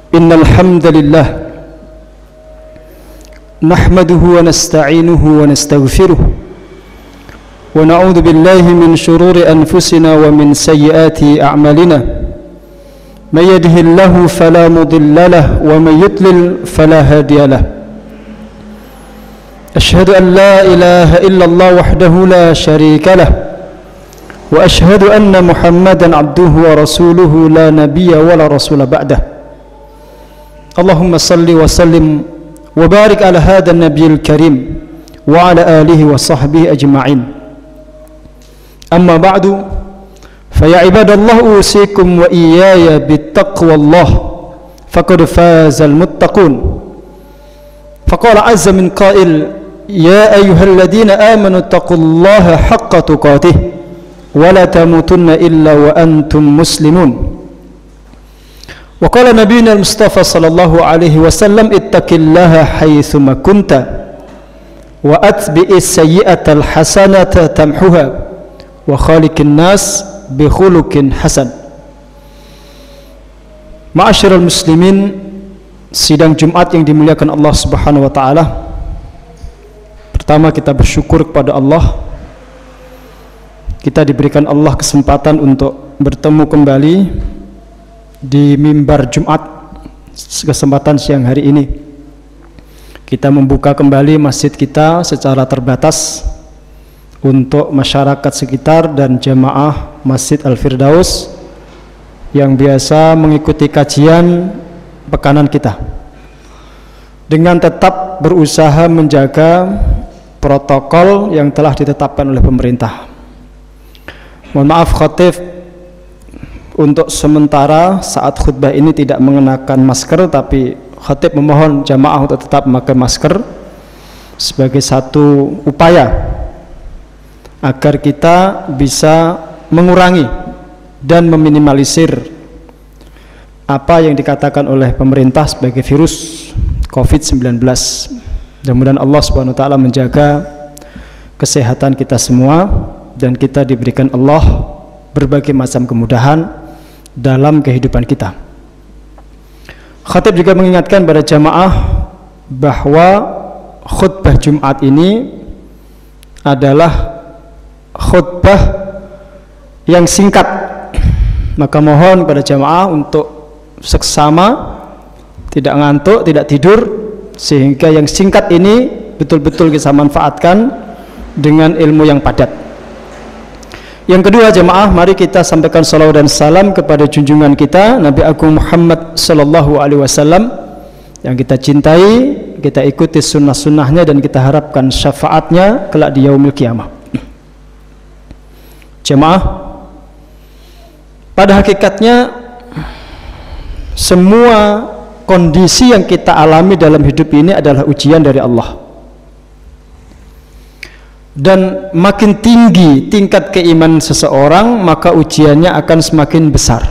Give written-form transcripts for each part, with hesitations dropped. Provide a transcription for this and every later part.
Innal hamdalillah nahmaduhu wa nasta'inuhu wa nastaghfiruh wa na'udzu billahi min shururi anfusina wa min sayyiati a'malina may yahdihillahu fala mudilla lahu wa may yudlil fala hadiya lahu ashhadu an la ilaha illallah wahdahu la sharika lahu wa ashhadu anna muhammadan abduhu wa rasuluhu la nabiyya wa la rasula ba'dah. Allahumma salli wa sallim wa barik ala hadha an-nabiyil karim wa ala alihi wa sahbihi ajma'in. Amma ba'du, fa ya ibadallah usikum wa iyaya bittaqwallah faqad fazal muttaqun. Faqala azza min qail ya ayyuhalladhina amanu taqullaha haqqa tuqatih wa la tamutunna illa wa antum muslimun. Wa qala nabiyuna al-Mustafa sallallahu alaihi wasallam ittaqillaha haitsuma kunta wa atbi'is sayyi'atal hasanata tamhuha wa khaliqin nas bi khuluqin hasan. Ma'asyiral muslimin, sidang Jumat yang dimuliakan Allah Subhanahu wa taala. Pertama, kita bersyukur kepada Allah. Kita diberikan Allah kesempatan untuk bertemu kembali di mimbar Jumat kesempatan siang hari ini. Kita membuka kembali masjid kita secara terbatas untuk masyarakat sekitar dan jamaah Masjid Al-Firdaus yang biasa mengikuti kajian pekanan kita, dengan tetap berusaha menjaga protokol yang telah ditetapkan oleh pemerintah. Mohon maaf khatib, untuk sementara saat khutbah ini tidak mengenakan masker, tapi khatib memohon jamaah untuk tetap memakai masker sebagai satu upaya agar kita bisa mengurangi dan meminimalisir apa yang dikatakan oleh pemerintah sebagai virus COVID-19. Mudah-mudahan Allah Subhanahu wa taala menjaga kesehatan kita semua dan kita diberikan Allah berbagai macam kemudahan dalam kehidupan kita. Khatib juga mengingatkan pada jamaah bahwa khutbah Jumat ini adalah khutbah yang singkat. Maka mohon pada jamaah untuk seksama tidak ngantuk, tidak tidur, sehingga yang singkat ini betul-betul kita manfaatkan dengan ilmu yang padat. Yang kedua jamaah, mari kita sampaikan salawat dan salam kepada junjungan kita Nabi Agung Muhammad sallallahu alaihi wasallam yang kita cintai, kita ikuti sunnah-sunnahnya dan kita harapkan syafaatnya kelak di yaumil qiyamah. Jamaah, pada hakikatnya semua kondisi yang kita alami dalam hidup ini adalah ujian dari Allah. Dan makin tinggi tingkat keimanan seseorang, maka ujiannya akan semakin besar.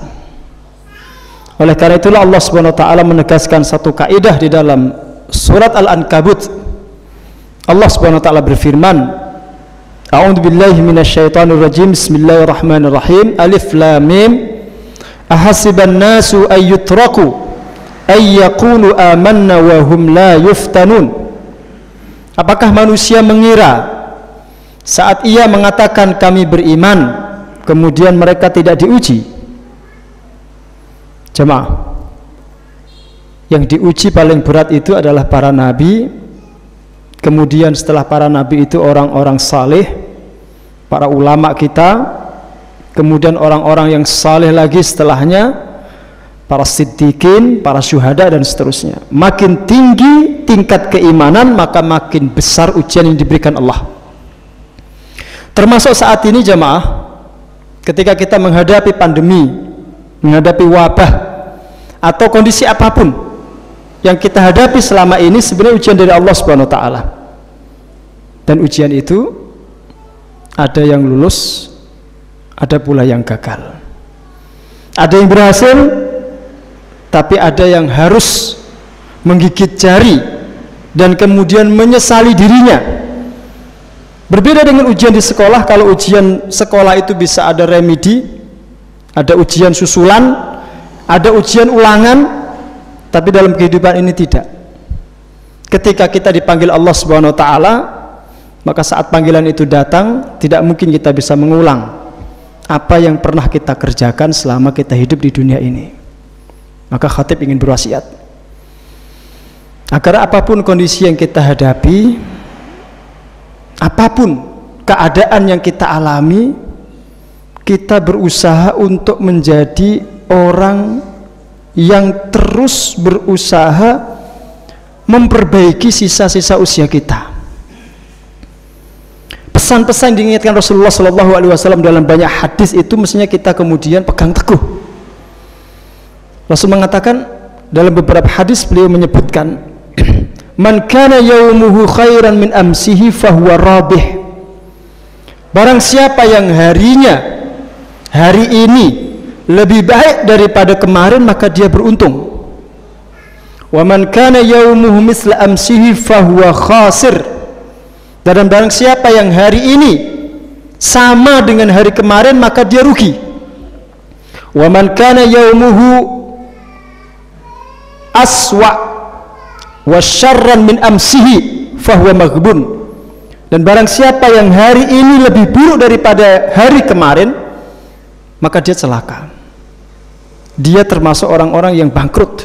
Oleh karena itulah Allah Subhanahu wa taala menegaskan satu kaidah di dalam surat Al-Ankabut. Allah Subhanahu wa taala berfirman, A'udzu billahi minasyaitonir rajim. Bismillahirrahmanirrahim. Alif lam mim. Ahasiban nasu ayyutraku ayyaqulu amanna wa hum la yuftanun. Apakah manusia mengira saat ia mengatakan kami beriman, kemudian mereka tidak diuji? Jemaah, yang diuji paling berat itu adalah para nabi. Kemudian setelah para nabi itu orang-orang saleh, para ulama kita. Kemudian orang-orang yang saleh lagi setelahnya, para siddiqin, para syuhada dan seterusnya. Makin tinggi tingkat keimanan, maka makin besar ujian yang diberikan Allah. Termasuk saat ini jamaah, ketika kita menghadapi pandemi, menghadapi wabah atau kondisi apapun yang kita hadapi selama ini, sebenarnya ujian dari Allah Subhanahu wa taala. Dan ujian itu ada yang lulus, ada pula yang gagal. Ada yang berhasil, tapi ada yang harus menggigit jari dan kemudian menyesali dirinya. Berbeda dengan ujian di sekolah. Kalau ujian sekolah itu bisa ada remedi, ada ujian susulan, ada ujian ulangan. Tapi dalam kehidupan ini tidak. Ketika kita dipanggil Allah Subhanahu wa taala, maka saat panggilan itu datang, tidak mungkin kita bisa mengulang apa yang pernah kita kerjakan selama kita hidup di dunia ini. Maka khatib ingin berwasiat agar apapun kondisi yang kita hadapi, apapun keadaan yang kita alami, kita berusaha untuk menjadi orang yang terus berusaha memperbaiki sisa-sisa usia kita. Pesan-pesan diingatkan Rasulullah SAW dalam banyak hadis itu mestinya kita kemudian pegang teguh. Rasul mengatakan dalam beberapa hadis, beliau menyebutkan, man kana yaumuhu khairan min amsihi fahuwa rabih. Barang siapa yang harinya, hari ini lebih baik daripada kemarin, maka dia beruntung. Wa man kana yaumuhu misla amsihi fahuwa khasir. Dan barang siapa yang hari ini sama dengan hari kemarin, maka dia rugi. Wa man kana yaumuhu aswa wa syarran min amsihi fahuwa maghbun. Dan barang siapa yang hari ini lebih buruk daripada hari kemarin, maka dia celaka. Dia termasuk orang-orang yang bangkrut,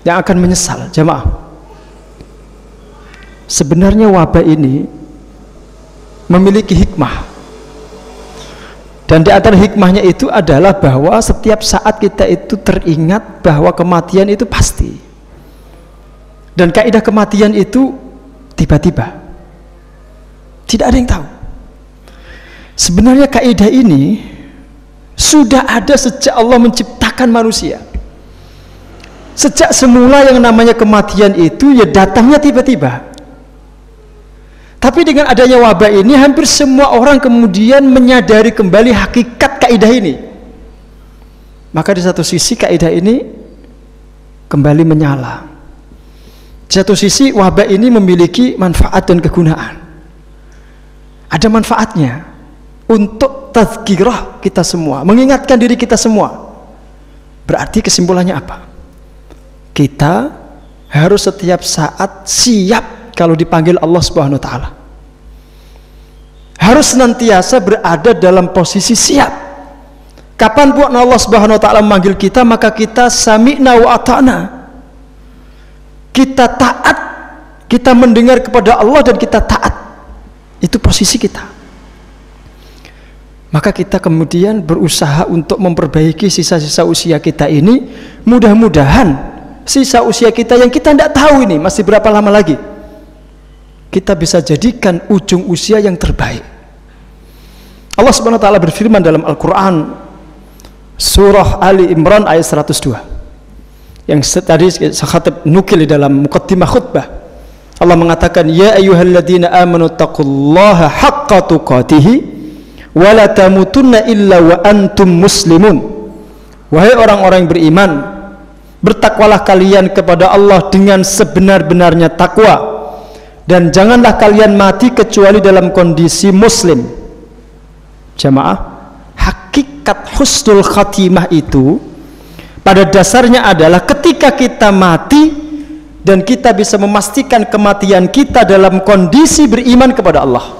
yang akan menyesal. Jamaah, sebenarnya wabah ini memiliki hikmah, dan di antara hikmahnya itu adalah bahwa setiap saat kita itu teringat bahwa kematian itu pasti, dan kaidah kematian itu tiba-tiba, tidak ada yang tahu. Sebenarnya kaidah ini sudah ada sejak Allah menciptakan manusia. Sejak semula yang namanya kematian itu ya datangnya tiba-tiba. Tapi dengan adanya wabah ini, hampir semua orang kemudian menyadari kembali hakikat kaidah ini. Maka di satu sisi kaidah ini kembali menyala. Di satu sisi wabah ini memiliki manfaat dan kegunaan. Ada manfaatnya untuk tazkirah kita semua, mengingatkan diri kita semua. Berarti kesimpulannya apa? Kita harus setiap saat siap kalau dipanggil Allah Subhanahu wa taala. Harus senantiasa berada dalam posisi siap. Kapanpun Allah Subhanahu wa taala memanggil kita, maka kita sami'na wa ata'na. Kita taat, kita mendengar kepada Allah dan kita taat. Itu posisi kita. Maka kita kemudian berusaha untuk memperbaiki sisa-sisa usia kita ini. Mudah-mudahan sisa usia kita yang kita tidak tahu ini masih berapa lama lagi, kita bisa jadikan ujung usia yang terbaik. Allah Subhanahu wa taala berfirman dalam Al-Qur'an surah Ali Imran ayat 102, yang tadi saya nukil di dalam muqaddimah khutbah. Allah mengatakan, ya ayyuhalladzina amanu taqullaha haqqa tuqatih wa la tamutunna illa wa antum muslimun. Wahai orang-orang yang beriman, bertakwalah kalian kepada Allah dengan sebenar-benarnya takwa, dan janganlah kalian mati kecuali dalam kondisi muslim. Jamaah, hakikat husnul khatimah itu pada dasarnya adalah ketika kita mati dan kita bisa memastikan kematian kita dalam kondisi beriman kepada Allah,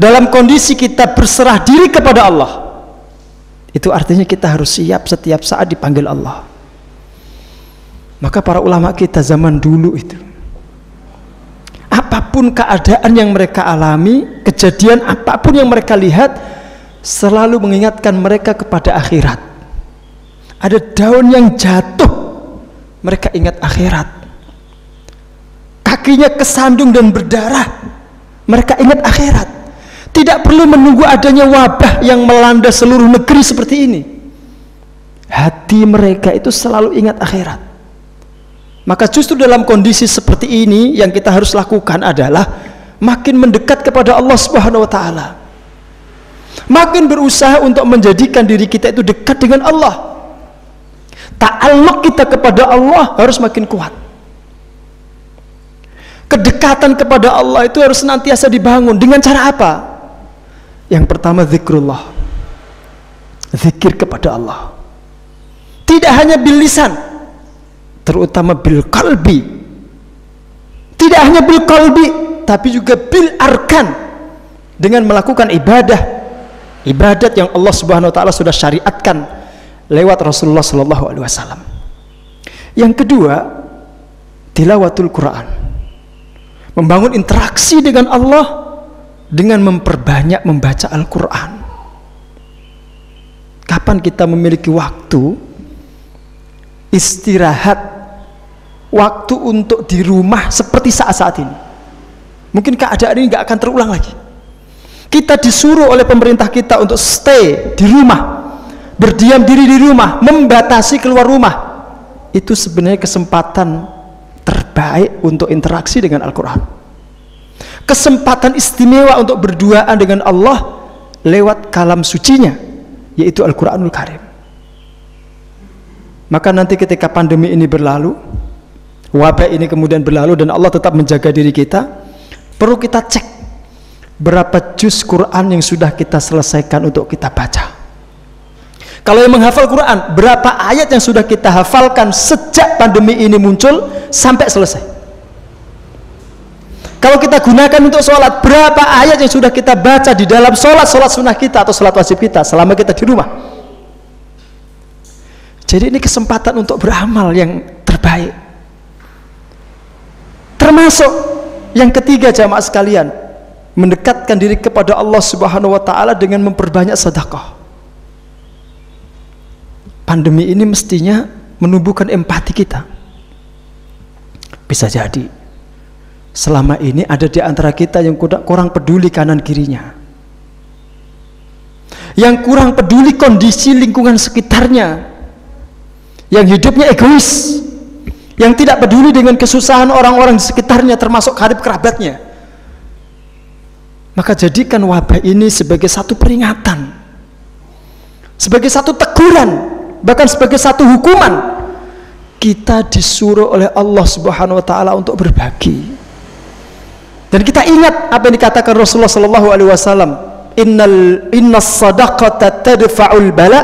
dalam kondisi kita berserah diri kepada Allah. Itu artinya kita harus siap setiap saat dipanggil Allah. Maka para ulama kita zaman dulu itu, apapun keadaan yang mereka alami, kejadian apapun yang mereka lihat, selalu mengingatkan mereka kepada akhirat. Ada daun yang jatuh, mereka ingat akhirat. Kakinya kesandung dan berdarah, mereka ingat akhirat. Tidak perlu menunggu adanya wabah yang melanda seluruh negeri seperti ini. Hati mereka itu selalu ingat akhirat. Maka justru dalam kondisi seperti ini yang kita harus lakukan adalah makin mendekat kepada Allah Subhanahu wa taala. Makin berusaha untuk menjadikan diri kita itu dekat dengan Allah. Ta'alluq kita kepada Allah harus makin kuat. Kedekatan kepada Allah itu harus senantiasa dibangun. Dengan cara apa? Yang pertama, zikrullah. Zikir kepada Allah. Tidak hanya bil lisan, terutama bil qalbi. Tidak hanya bil qalbi, tapi juga bil arkan, dengan melakukan ibadat yang Allah Subhanahu wa taala sudah syariatkan lewat Rasulullah sallallahu alaihi wasallam. Yang kedua, tilawatul Quran. Membangun interaksi dengan Allah dengan memperbanyak membaca Al-Quran. Kapan kita memiliki waktu istirahat, waktu untuk di rumah seperti saat-saat ini? Mungkin keadaan ini nggak akan terulang lagi. Kita disuruh oleh pemerintah kita untuk stay di rumah, berdiam diri di rumah, membatasi keluar rumah. Itu sebenarnya kesempatan terbaik untuk interaksi dengan Al-Quran, kesempatan istimewa untuk berduaan dengan Allah lewat kalam sucinya, yaitu Al-Quranul Karim. Maka nanti ketika pandemi ini berlalu, wabah ini kemudian berlalu, dan Allah tetap menjaga diri kita, perlu kita cek berapa juz Quran yang sudah kita selesaikan untuk kita baca. Kalau yang menghafal Quran, berapa ayat yang sudah kita hafalkan sejak pandemi ini muncul sampai selesai. Kalau kita gunakan untuk sholat, berapa ayat yang sudah kita baca di dalam sholat sunnah kita atau sholat wajib kita selama kita di rumah. Jadi ini kesempatan untuk beramal yang terbaik. Termasuk yang ketiga, jamaah sekalian, mendekatkan diri kepada Allah Subhanahu wa taala dengan memperbanyak sedekah. Pandemi ini mestinya menumbuhkan empati kita. Bisa jadi selama ini ada di antara kita yang kurang peduli kanan kirinya, yang kurang peduli kondisi lingkungan sekitarnya, yang hidupnya egois, yang tidak peduli dengan kesusahan orang-orang di sekitarnya, termasuk karib kerabatnya. Maka jadikan wabah ini sebagai satu peringatan, sebagai satu teguran, bahkan sebagai satu hukuman. Kita disuruh oleh Allah Subhanahu wa taala untuk berbagi. Dan kita ingat apa yang dikatakan Rasulullah sallallahu alaihi wasallam, innas sadaqata tadfa'ul bala.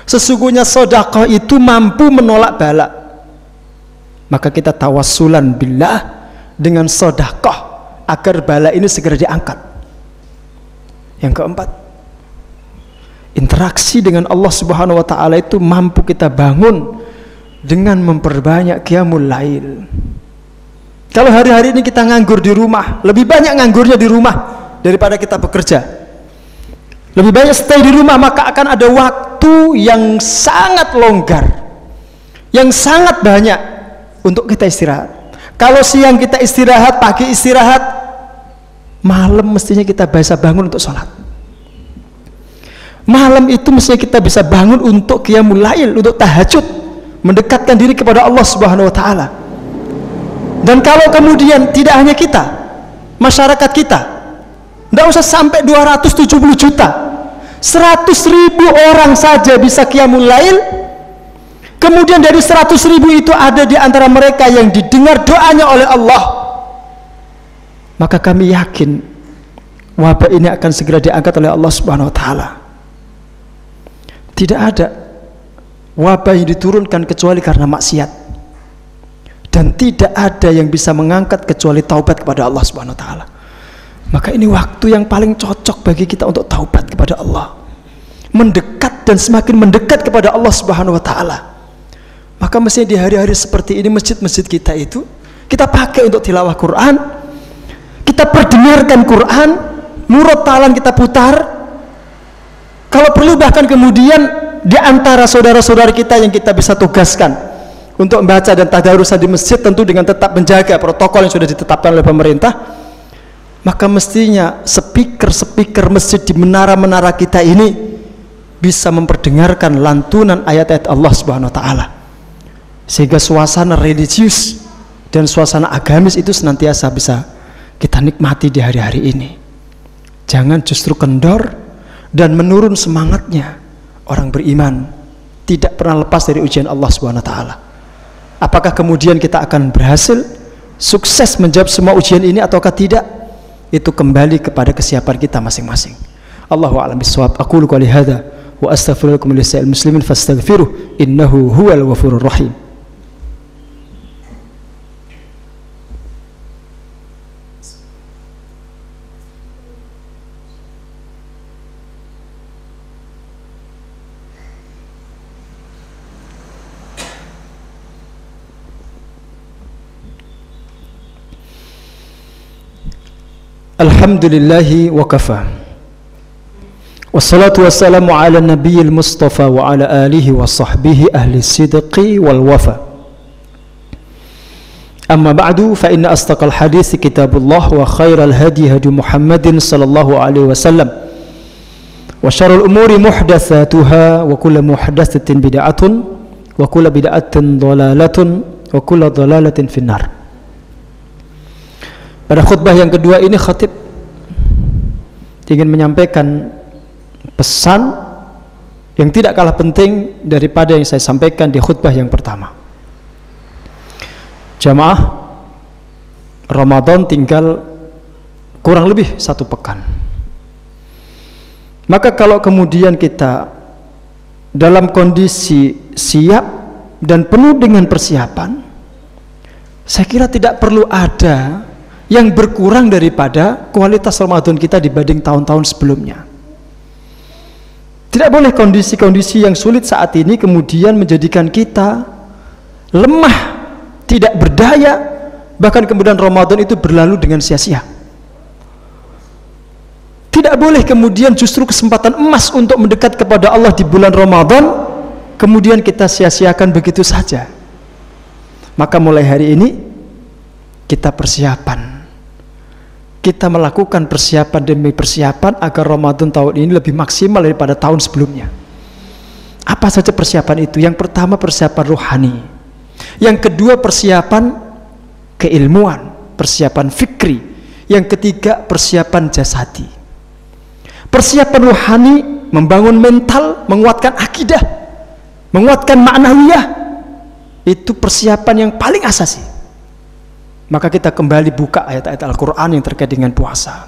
Sesungguhnya sedekah itu mampu menolak bala. Maka kita tawassulan billah dengan sedekah agar bala ini segera diangkat. Yang keempat, interaksi dengan Allah Subhanahu wa taala itu mampu kita bangun dengan memperbanyak qiyamul lail. Kalau hari-hari ini kita nganggur di rumah, lebih banyak nganggurnya di rumah daripada kita bekerja, lebih banyak stay di rumah, maka akan ada waktu yang sangat longgar, yang sangat banyak untuk kita istirahat. Kalau siang kita istirahat, pagi istirahat, malam mestinya kita bisa bangun untuk sholat. Malam itu mestinya kita bisa bangun untuk qiyamul lail, untuk tahajud, mendekatkan diri kepada Allah Subhanahu wa taala. Dan kalau kemudian tidak hanya kita, masyarakat kita, tidak usah sampai 270 juta, 100.000 orang saja bisa qiyamul lail, kemudian dari 100.000 itu ada di antara mereka yang didengar doanya oleh Allah, maka kami yakin wabah ini akan segera diangkat oleh Allah Subhanahu wa taala. Tidak ada wabah yang diturunkan kecuali karena maksiat, dan tidak ada yang bisa mengangkat kecuali taubat kepada Allah Subhanahu wa taala. Maka ini waktu yang paling cocok bagi kita untuk taubat kepada Allah, mendekat dan semakin mendekat kepada Allah Subhanahu wa taala. Maka mestinya di hari-hari seperti ini masjid-masjid kita itu kita pakai untuk tilawah Quran, kita perdengarkan Quran, murotalan kita putar. Kalau perlu bahkan kemudian di antara saudara-saudara kita yang kita bisa tugaskan untuk membaca dan tadarusan di masjid, tentu dengan tetap menjaga protokol yang sudah ditetapkan oleh pemerintah, maka mestinya speaker masjid di menara-menara kita ini bisa memperdengarkan lantunan ayat-ayat Allah Subhanahu wa taala, sehingga suasana religius dan suasana agamis itu senantiasa bisa kita nikmati di hari-hari ini. Jangan justru kendor dan menurun semangatnya. Orang beriman tidak pernah lepas dari ujian Allah Subhanahu wa taala. Apakah kemudian kita akan berhasil sukses menjawab semua ujian ini ataukah tidak? Itu kembali kepada kesiapan kita masing-masing. Allahu a'lam bishawab. Aqulu qouli hadza wa astaghfirullakum lisa'il muslimin fastaghfiruh innahu huwal ghafurur rahim. Alhamdulillahi wa kafa. Wassalatu wassalamu ala nabiyil mustafa wa ala alihi wa sahbihi ahli sidqi wal wafa. Amma ba'du, fa inna astaqal hadits kitabullah wa khairal hadi hadi Muhammadin sallallahu alaihi wasallam. Wa syarrul umuri muhdatsatuha wa kullu muhdatsatin bid'atun wa kullu bid'atin dhalalatun wa kullu dhalalatin finnar. Pada khutbah yang kedua ini khatib ingin menyampaikan pesan yang tidak kalah penting daripada yang saya sampaikan di khutbah yang pertama. Jamaah, Ramadan tinggal kurang lebih 1 pekan. Maka kalau kemudian kita dalam kondisi siap dan penuh dengan persiapan, saya kira tidak perlu ada yang berkurang daripada kualitas Ramadan kita dibanding tahun-tahun sebelumnya. Tidak boleh kondisi-kondisi yang sulit saat ini kemudian menjadikan kita lemah, tidak berdaya, bahkan kemudian Ramadan itu berlalu dengan sia-sia. Tidak boleh kemudian justru kesempatan emas untuk mendekat kepada Allah di bulan Ramadan kemudian kita sia-siakan begitu saja. Maka mulai hari ini kita persiapan. Kita melakukan persiapan demi persiapan agar Ramadan tahun ini lebih maksimal daripada tahun sebelumnya. Apa saja persiapan itu? Yang pertama persiapan rohani. Yang kedua persiapan keilmuan, persiapan fikri. Yang ketiga persiapan jasadi. Persiapan rohani membangun mental, menguatkan akidah, menguatkan ma'nawiyah. Itu persiapan yang paling asasi. Maka kita kembali buka ayat-ayat Al-Quran yang terkait dengan puasa.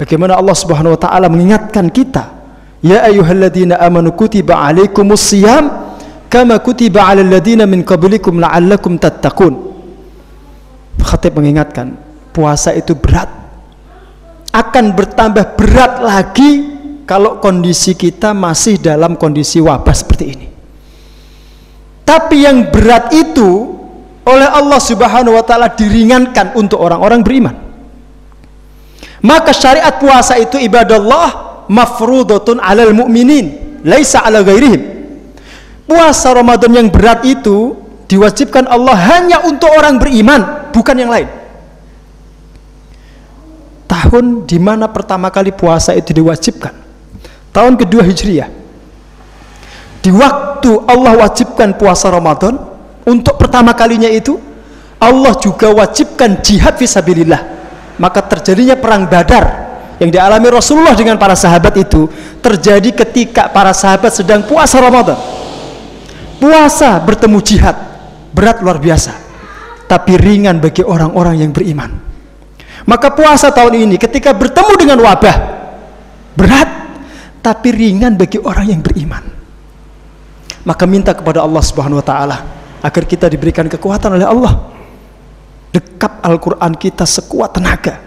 Bagaimana Allah Subhanahu wa ta'ala mengingatkan kita, ya ayyuhalladzina amanu kutiba alaikumus siyam kama kutiba alal ladzina min qablikum la'allakum tattaqun. Khatib mengingatkan, puasa itu berat, akan bertambah berat lagi kalau kondisi kita masih dalam kondisi wabah seperti ini. Tapi yang berat itu oleh Allah Subhanahu wa ta'ala diringankan untuk orang-orang beriman. Maka syariat puasa itu ibadallah mafrudatun alal mu'minin laisa ala ghairihim. Puasa Ramadan yang berat itu diwajibkan Allah hanya untuk orang beriman, bukan yang lain. Tahun di mana pertama kali puasa itu diwajibkan, tahun kedua Hijriah. Di waktu Allah wajibkan puasa Ramadan, untuk pertama kalinya itu Allah juga wajibkan jihad fisabilillah. Maka terjadinya perang Badar yang dialami Rasulullah dengan para sahabat itu terjadi ketika para sahabat sedang puasa Ramadan. Puasa bertemu jihad, berat luar biasa, tapi ringan bagi orang-orang yang beriman. Maka puasa tahun ini ketika bertemu dengan wabah, berat tapi ringan bagi orang yang beriman. Maka minta kepada Allah Subhanahu wa ta'ala agar kita diberikan kekuatan oleh Allah, dekap Al-Quran kita sekuat tenaga,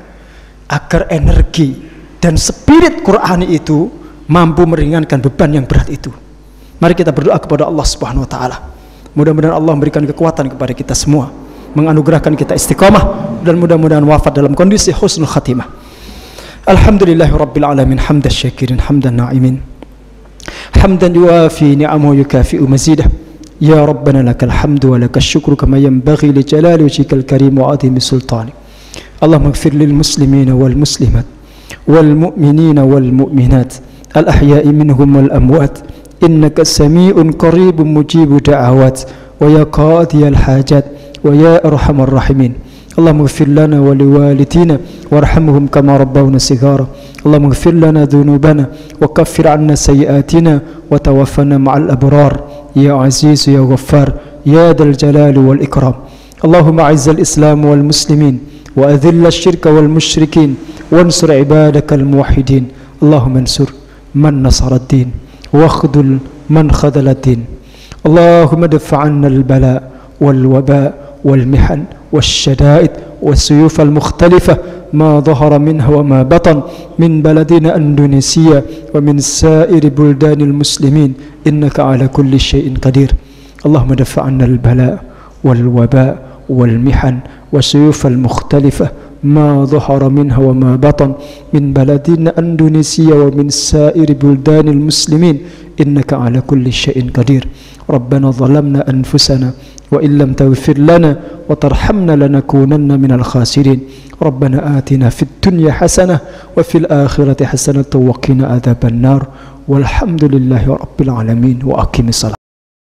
agar energi dan spirit Qur'ani itu mampu meringankan beban yang berat itu. Mari kita berdoa kepada Allah Subhanahu wa ta'ala. Mudah-mudahan Allah memberikan kekuatan kepada kita semua, menganugerahkan kita istiqamah, dan mudah-mudahan wafat dalam kondisi husnul khatimah. Alhamdulillahi rabbil alamin, hamdan syakirin, hamdan na'imin, hamdan yuafi ni'amahu yukafi'u mazidah. Ya Rabbana lakal hamdu wa lakal syukru kama yanbaghi li jalali wajhikal karim wa azimi sultani. Allahumma ighfir lil muslimina wal muslimat wal mu'minina wal mu'minat al ahya'i minhum wal amwat innaka sami'un qaribun mujibu da'awat wa ya qadiyal hajat wa ya arhamar rahimin. Allahumma ighfir lana wa liwalidina warhamhum kama rabbawna sighara. Allahumma ighfir lana dhunubana wa kaffir 'anna sayyi'atina wa tawaffana ma'al abrar. Ya Aziz ya Ghaffar ya Dzal Jalali wal Ikram. Allahumma a'izzal Islam wal muslimin wa adhillal syirka wal musyrikin wansur ibadakal muwahhidin. Allahumma ansur man nasara ad-din wa akhdhul man khadhala ad-din. Allahumma dfa' 'anna al-bala wal waba wal mihan wasyada'id والسيوف المختلفة ما ظهر منها وما بطن من بلدنا أندونيسيا ومن سائر بلدان المسلمين إنك على كل شيء قدير. اللهم دفع عنا البلاء والوباء والمحن والسيوف المختلفة ما ظهر منها وما بطن من بلدنا إندونيسيا ومن سائر بلدان المسلمين إنك على كل شيء قدير. ربنا ظلمنا أنفسنا وإن لم تغفر لنا وترحمنا لنكونن من الخاسرين. ربنا آتنا في الدنيا حسنة وفي الآخرة حسنة وقنا عذاب النار والحمد لله رب العالمين وأقم الصلاة.